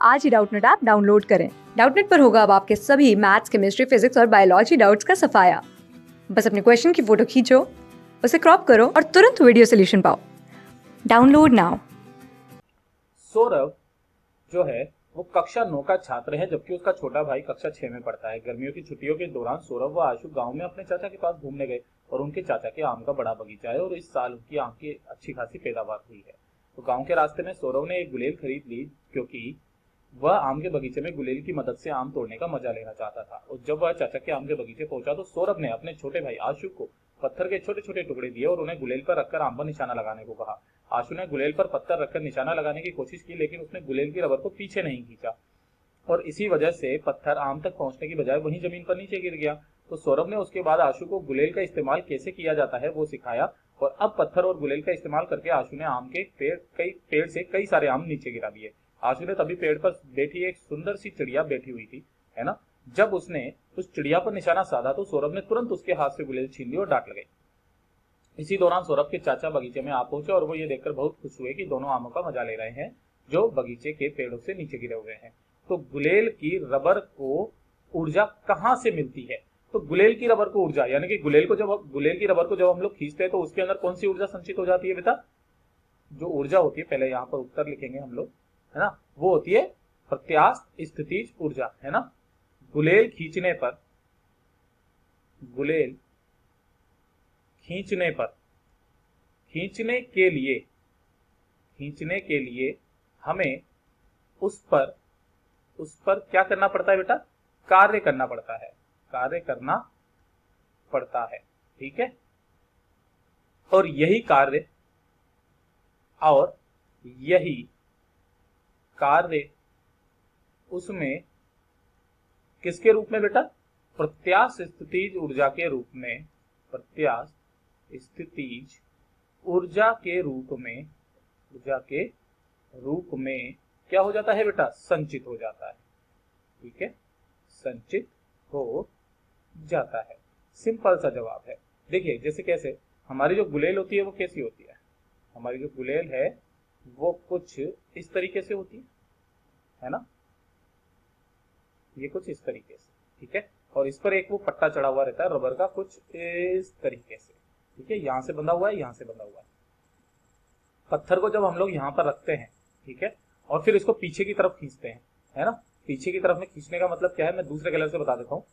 आज ही Doubtnut app download करें। Doubtnut पर होगा अब आपके सभी मैथ्स, केमिस्ट्री, फिजिक्स और बायोलॉजी डाउट्स का सफाया। बस अपने क्वेश्चन की फोटो खींचो, उसे क्रॉप करो और तुरंत वीडियो सोल्यूशन पाओ। Download now. सौरभ जो है वो कक्षा 9 का छात्र है, जबकि उसका छोटा भाई कक्षा 6 में पढ़ता है। गर्मियों की छुट्टियों के दौरान सौरभ व आशु गांव में अपने चाचा के पास घूमने गए और उनके चाचा के आम का बड़ा बगीचा है और इस साल उनकी आम की अच्छी खासी पैदावार हुई है। तो गांव के रास्ते में सौरभ ने एक गुलेल खरीद ली, क्योंकि वह आम के बगीचे में गुलेल की मदद से आम तोड़ने का मजा लेना चाहता था। और जब वह चाचा के आम के बगीचे पहुंचा तो सौरभ ने अपने छोटे भाई आशु को पत्थर के छोटे छोटे टुकड़े दिए और उन्हें गुलेल पर रखकर आम पर निशाना लगाने को कहा। आशु ने गुलेल पर पत्थर रखकर निशाना लगाने की कोशिश की, लेकिन उसने गुलेल की रबर को पीछे नहीं खींचा और इसी वजह से पत्थर आम तक पहुंचने की बजाय वहीं जमीन पर नीचे गिर गया। तो सौरभ ने उसके बाद आशु को गुलेल का इस्तेमाल कैसे किया जाता है वो सिखाया और अब पत्थर और गुलेल का इस्तेमाल करके आशु ने आम के पेड़ से कई सारे आम नीचे गिरा दिए। आशु ने तभी पेड़ पर बैठी एक सुंदर सी चिड़िया बैठी हुई थी, है ना। जब उसने उस चिड़िया पर निशाना साधा तो सौरभ ने तुरंत उसके हाथ से गुलेल छीन ली और डांट लगाई। इसी दौरान सौरभ के चाचा बगीचे में आ पहुंचे और वो ये देखकर बहुत खुश हुए कि दोनों आमों का मजा ले रहे हैं जो बगीचे के पेड़ों से नीचे गिरे हुए हैं। तो गुलेल की रबर को ऊर्जा कहाँ से मिलती है? तो गुलेल की रबर को ऊर्जा यानी कि गुलेल की रबर को जब हम लोग खींचते हैं तो उसके अंदर कौन सी ऊर्जा संचित हो जाती है बेटा? जो ऊर्जा होती है, पहले यहाँ पर उत्तर लिखेंगे हम लोग, है ना, वो होती है प्रत्यास्थ स्थितिज ऊर्जा, है ना। गुलेल खींचने पर गुलेल खींचने पर खींचने के लिए हमें उस पर क्या करना पड़ता है बेटा? कार्य करना पड़ता है, ठीक है। और यही कार्य उसमें किसके रूप में बेटा? प्रत्यास्थ स्थितिज ऊर्जा के रूप में, क्या हो जाता है बेटा? संचित हो जाता है, ठीक है, संचित हो जाता है। सिंपल सा जवाब है। देखिए जैसे कैसे हमारी जो गुलेल होती है वो कैसी होती है? हमारी जो गुलेल है वो कुछ इस तरीके से होती है ना, ये कुछ इस तरीके से, ठीक है। और इस पर एक वो पट्टा चढ़ा हुआ रहता है रबर का, कुछ इस तरीके से, ठीक है। यहां से बंधा हुआ है, यहां से बंधा हुआ है। पत्थर को जब हम लोग यहाँ पर रखते हैं, ठीक है, और फिर इसको पीछे की तरफ खींचते हैं, है ना। पीछे की तरफ में खींचने का मतलब क्या है, मैं दूसरे कलर से बता देता हूँ।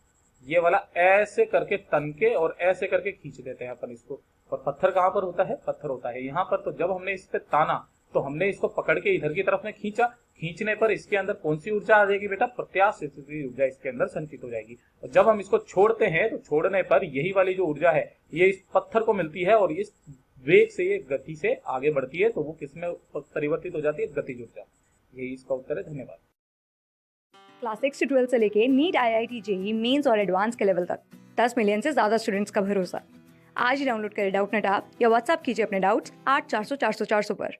ये वाला ऐसे करके तन के और ऐसे करके खींच देते हैं अपन इसको। और पत्थर कहाँ पर होता है? पत्थर होता है यहाँ पर। तो जब हमने इस पे ताना तो हमने इसको पकड़ के इधर की तरफ में खींचा। खींचने पर इसके अंदर कौन सी ऊर्जा आ जाएगी बेटा? प्रत्यास्थ स्थितिज ऊर्जा इसके अंदर संचित हो जाएगी। और जब हम इसको छोड़ते हैं तो छोड़ने पर यही वाली जो ऊर्जा है ये इस पत्थर को मिलती है और इस वेग से ये गति से आगे बढ़ती है, तो वो किसमें परिवर्तित हो जाती है? गतिज ऊर्जा। यही इसका उत्तर है। धन्यवाद। क्लास 6 से 12 से लेके नीट, IIT, JEE मेंस और एडवांस के लेवल तक 10 मिलियन से ज्यादा स्टूडेंट्स का भरोसा। आज ही डाउनलोड करें डाउटनेट ऐप या व्हाट्सएप कीजिए अपने डाउट्स 8400 400 400 पर।